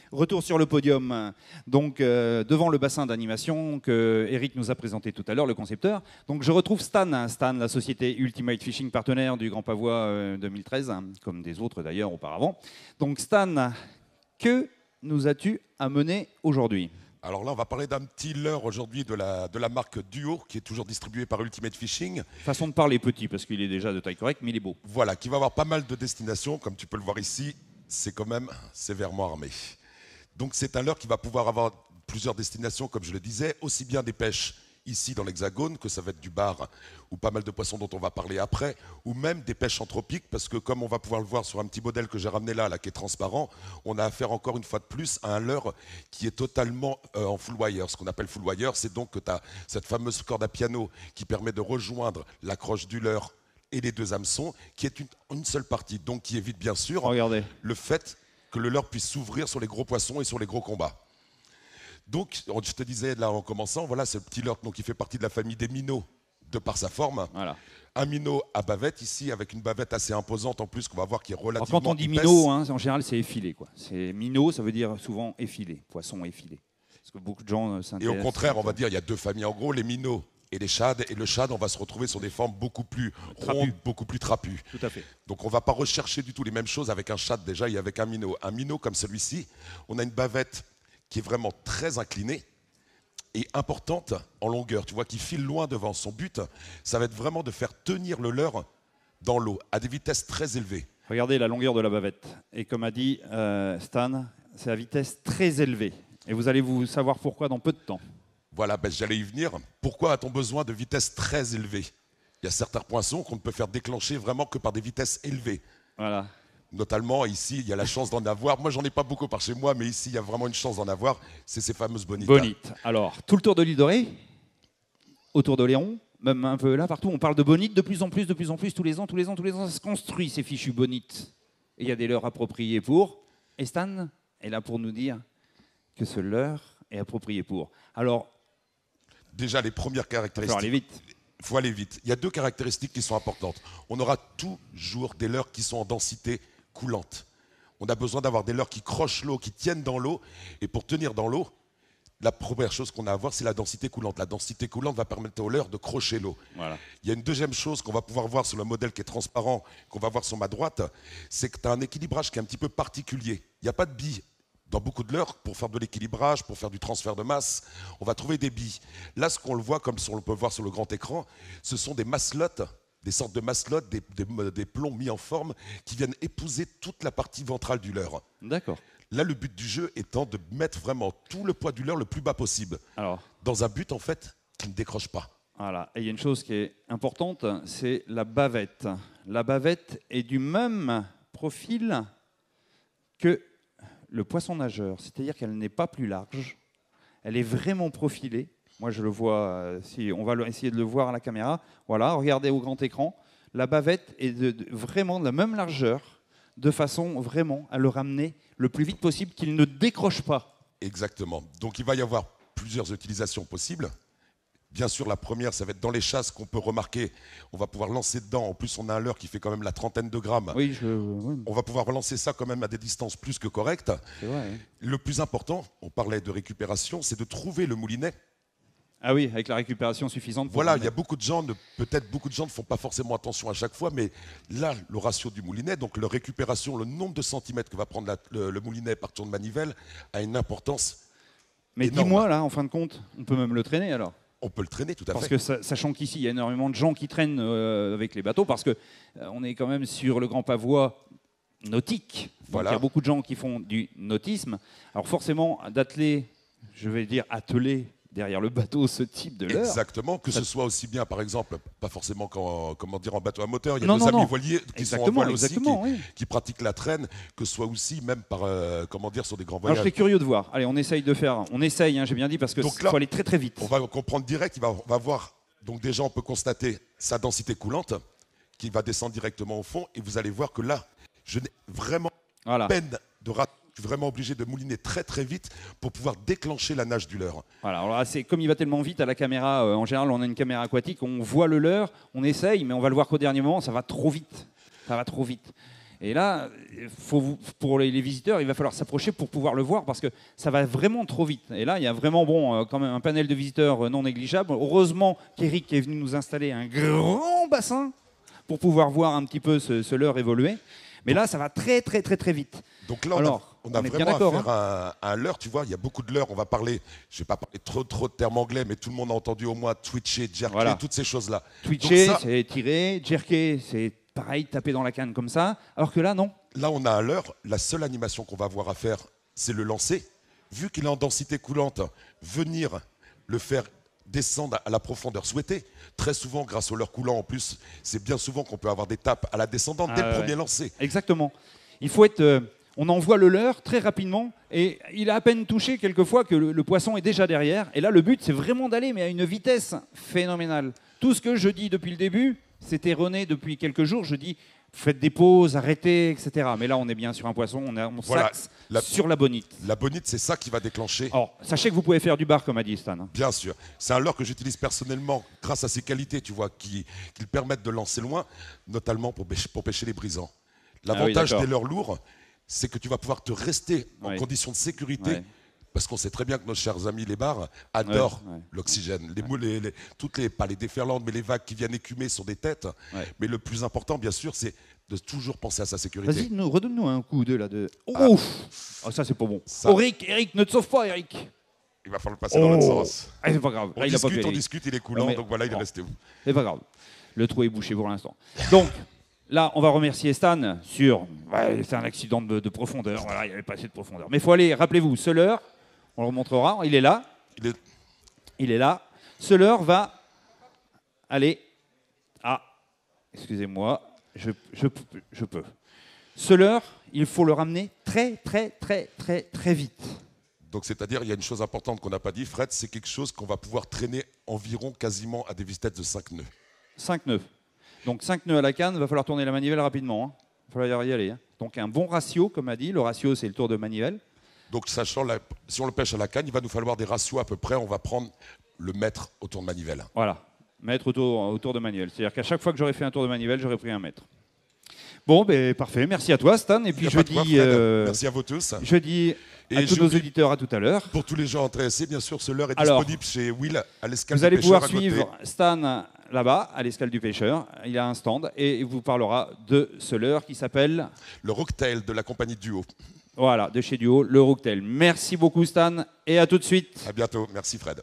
Retour sur le podium, donc devant le bassin d'animation que Eric nous a présenté tout à l'heure, le concepteur. Donc je retrouve Stan, la société Ultimate Fishing, partenaire du Grand Pavois 2013, comme des autres d'ailleurs auparavant. Donc Stan, que nous as-tu amené aujourd'hui ? Alors là, on va parler d'un petit leurre aujourd'hui de la marque Duo, qui est toujours distribué par Ultimate Fishing. Façon de parler petit, parce qu'il est déjà de taille correcte, mais il est beau. Voilà, qui va avoir pas mal de destinations. Comme tu peux le voir ici, c'est quand même sévèrement armé. Donc c'est un leurre qui va pouvoir avoir plusieurs destinations, comme je le disais, aussi bien des pêches ici dans l'Hexagone, que ça va être du bar ou pas mal de poissons dont on va parler après, ou même des pêches anthropiques, parce que comme on va pouvoir le voir sur un petit modèle que j'ai ramené là, qui est transparent, on a affaire encore une fois de plus à un leurre qui est totalement en full wire. Ce qu'on appelle full wire, c'est donc que tu as cette fameuse corde à piano qui permet de rejoindre l'accroche du leurre et les deux hameçons, qui est une seule partie, donc qui évite bien sûr le fait que le leurre puisse s'ouvrir sur les gros poissons et sur les gros combats. Donc, je te disais là en commençant, voilà ce petit leurre qui fait partie de la famille des minots de par sa forme. Voilà. Un minot à bavette ici, avec une bavette assez imposante en plus qu'on va voir qui est relativement épaisse. Alors, quand on dit minot, en général, c'est effilé, quoi. C'est minot, ça veut dire souvent effilé, poisson effilé. Parce que beaucoup de gens s'intéressent. Et au contraire, on va dire, il y a deux familles en gros, les minots et les shad. Et le shad, on va se retrouver sur des formes beaucoup plus rondes, beaucoup plus trapues. Tout à fait. Donc on ne va pas rechercher du tout les mêmes choses avec un shad déjà et avec un minot. Un minot comme celui-ci, on a une bavette qui est vraiment très inclinée et importante en longueur. Tu vois, qui file loin devant. Son but, ça va être vraiment de faire tenir le leurre dans l'eau à des vitesses très élevées. Regardez la longueur de la bavette. Et comme a dit Stan, c'est à vitesse très élevée. Et vous allez vous savoir pourquoi dans peu de temps. Voilà, j'allais y venir. Pourquoi a-t-on besoin de vitesses très élevées ? Il y a certains poissons qu'on ne peut faire déclencher vraiment que par des vitesses élevées. Voilà. Notamment ici, il y a la chance d'en avoir. Moi, j'en ai pas beaucoup par chez moi, mais ici, il y a vraiment une chance d'en avoir. C'est ces fameuses bonites. Bonites. Alors, tout le tour de l'île Dorée, autour de Léon, même un peu là, partout, on parle de bonites de plus en plus, tous les ans, ça se construit, ces fichus bonites. Et il y a des leurres appropriés pour. Et Stan est là pour nous dire que ce leurre est approprié pour. Alors, déjà, les premières caractéristiques. Il faut aller vite. Il y a deux caractéristiques qui sont importantes. On aura toujours des leurres qui sont en densité coulante. On a besoin d'avoir des leurres qui crochent l'eau, qui tiennent dans l'eau. Et pour tenir dans l'eau, la première chose qu'on a à voir, c'est la densité coulante. La densité coulante va permettre au leurre de crocher l'eau. Voilà. Il y a une deuxième chose qu'on va pouvoir voir sur le modèle qui est transparent, qu'on va voir sur ma droite, c'est que tu as un équilibrage qui est un petit peu particulier. Il n'y a pas de billes. Dans beaucoup de leurres, pour faire de l'équilibrage, pour faire du transfert de masse, on va trouver des billes. Là, ce qu'on le voit, comme on peut voir sur le grand écran, ce sont des maslottes, des sortes de maslottes, des plombs mis en forme qui viennent épouser toute la partie ventrale du leurre. D'accord. Là, le but du jeu étant de mettre vraiment tout le poids du leurre le plus bas possible. Alors, dans un but, en fait, qui ne décroche pas. Voilà. Et il y a une chose qui est importante, c'est la bavette. La bavette est du même profil que le poisson nageur, c'est-à-dire qu'elle n'est pas plus large, elle est vraiment profilée. Moi, je le vois, si on va essayer de le voir à la caméra. Voilà, regardez au grand écran. La bavette est vraiment de la même largeur, de façon vraiment à le ramener le plus vite possible, qu'il ne décroche pas. Exactement. Donc, il va y avoir plusieurs utilisations possibles. Bien sûr, la première, ça va être dans les chasses qu'on peut remarquer. On va pouvoir lancer dedans. En plus, on a un leurre qui fait quand même la trentaine de grammes. Oui, On va pouvoir relancer ça quand même à des distances plus que correctes. C'est vrai, hein. Le plus important, on parlait de récupération, c'est de trouver le moulinet. Ah oui, avec la récupération suffisante. Voilà, il y a beaucoup de gens, peut-être beaucoup de gens ne font pas forcément attention à chaque fois, mais là, le ratio du moulinet, donc la récupération, le nombre de centimètres que va prendre le moulinet par tour de manivelle, a une importance. Mais énorme. dis-moi, là, en fin de compte, on peut même le traîner alors. On peut le traîner, tout à parce fait. Parce que sachant qu'ici, il y a énormément de gens qui traînent avec les bateaux, parce qu'on est quand même sur le Grand Pavois nautique. Donc voilà. Il y a beaucoup de gens qui font du nautisme. Alors forcément, d'atteler, je vais dire atteler derrière le bateau ce type de leurre. Exactement, que ce soit aussi bien, par exemple, pas forcément en bateau à moteur, il y a nos amis voiliers qui sont en voile aussi, qui pratiquent la traîne, que ce soit aussi même par, sur des grands voyages. Alors je suis curieux de voir. Allez, on essaye de faire, j'ai bien dit, parce qu'il faut aller très très vite. On va comprendre direct, on va voir, donc déjà on peut constater sa densité coulante, qui va descendre directement au fond, et vous allez voir que là, je n'ai vraiment peine Je suis vraiment obligé de mouliner très très vite pour pouvoir déclencher la nage du leurre. Voilà, alors là, c'est comme il va tellement vite à la caméra, en général on a une caméra aquatique, on voit le leurre, on essaye, mais on va le voir qu'au dernier moment, ça va trop vite. Ça va trop vite. Et là, pour les visiteurs, il va falloir s'approcher pour pouvoir le voir parce que ça va vraiment trop vite. Et là, il y a vraiment quand même un panel de visiteurs non négligeable. Heureusement qu'Eric est venu nous installer un grand bassin pour pouvoir voir un petit peu ce leurre évoluer. Mais là, ça va très très très très vite. Donc là, on a vraiment affaire à un leurre, tu vois, il y a beaucoup de leurres. On va parler, je ne vais pas parler trop de termes anglais, mais tout le monde a entendu au moins twitcher, jerker, toutes ces choses-là. Twitcher, c'est tirer, jerker, c'est pareil, taper dans la canne comme ça, alors que là, non. Là, on a un leurre, la seule animation qu'on va avoir à faire, c'est le lancer. Vu qu'il est en densité coulante, venir le faire descendre à la profondeur souhaitée. Très souvent, grâce au leurre coulant, en plus, c'est bien souvent qu'on peut avoir des tapes à la descendante dès le premier lancer. Exactement. Il faut être... on envoie le leurre très rapidement et il a à peine touché quelquefois que le poisson est déjà derrière. Et là, le but, c'est vraiment d'aller, mais à une vitesse phénoménale. Tout ce que je dis depuis le début, c'est erroné depuis quelques jours. Je dis, faites des pauses, arrêtez, etc. Mais là, on est bien sur un poisson, on s'axe sur la bonite. La bonite, c'est ça qui va déclencher. Alors, sachez que vous pouvez faire du bar, comme a dit Stan. Bien sûr. C'est un leurre que j'utilise personnellement grâce à ses qualités, tu vois, qui le permettent de lancer loin, notamment pour pêcher les brisants. L'avantage des leurres lourds, c'est que tu vas pouvoir te rester en condition de sécurité, parce qu'on sait très bien que nos chers amis les bars adorent l'oxygène. Les moules, pas les déferlantes, mais les vagues qui viennent écumer sur des têtes. Mais le plus important, bien sûr, c'est de toujours penser à sa sécurité. Vas-y, redonne-nous un coup ou deux là de. Oh, ça c'est pas bon. Eric, ne te sauve pas, Eric. Il va falloir le passer dans l'autre sens. Ah, c'est pas grave. On discute, il est coulant, donc voilà, il est resté où. C'est pas grave. Le trou est bouché pour l'instant. Donc. Là, on va remercier Stan sur... c'est un accident de profondeur. Voilà, il n'y avait pas assez de profondeur. Mais il faut aller, rappelez-vous, ce leurre, on le remontrera, il est là. Il est là. Ce leurre va aller... Ah, excusez-moi, je peux. Ce leurre, il faut le ramener très, très, très, très, très vite. Donc, c'est-à-dire, il y a une chose importante qu'on n'a pas dit, Fred, c'est quelque chose qu'on va pouvoir traîner environ quasiment à des vitesses de 5 nœuds. 5 nœuds. Donc 5 nœuds à la canne, il va falloir tourner la manivelle rapidement. Il va falloir y aller. Donc un bon ratio, comme a dit. Le ratio, c'est le tour de manivelle. Donc sachant, si on le pêche à la canne, il va nous falloir des ratios à peu près. On va prendre le mètre au tour de manivelle. Voilà, mètre au tour de manivelle. C'est-à-dire qu'à chaque fois que j'aurais fait un tour de manivelle, j'aurais pris un mètre. Bon, ben parfait. Merci à toi, Stan. Et puis je dis... merci à vous tous. Je dis à tous nos auditeurs à tout à l'heure. Pour tous les gens intéressés, bien sûr, ce leurre est disponible chez Will à l'escale du pêcheur. Vous allez pouvoir suivre Stan là-bas, à l'escale du pêcheur. Il a un stand et il vous parlera de ce leurre qui s'appelle... Le Rocktail de la compagnie Duo. Voilà, de chez Duo, le Rocktail. Merci beaucoup, Stan, et à tout de suite. À bientôt. Merci, Fred.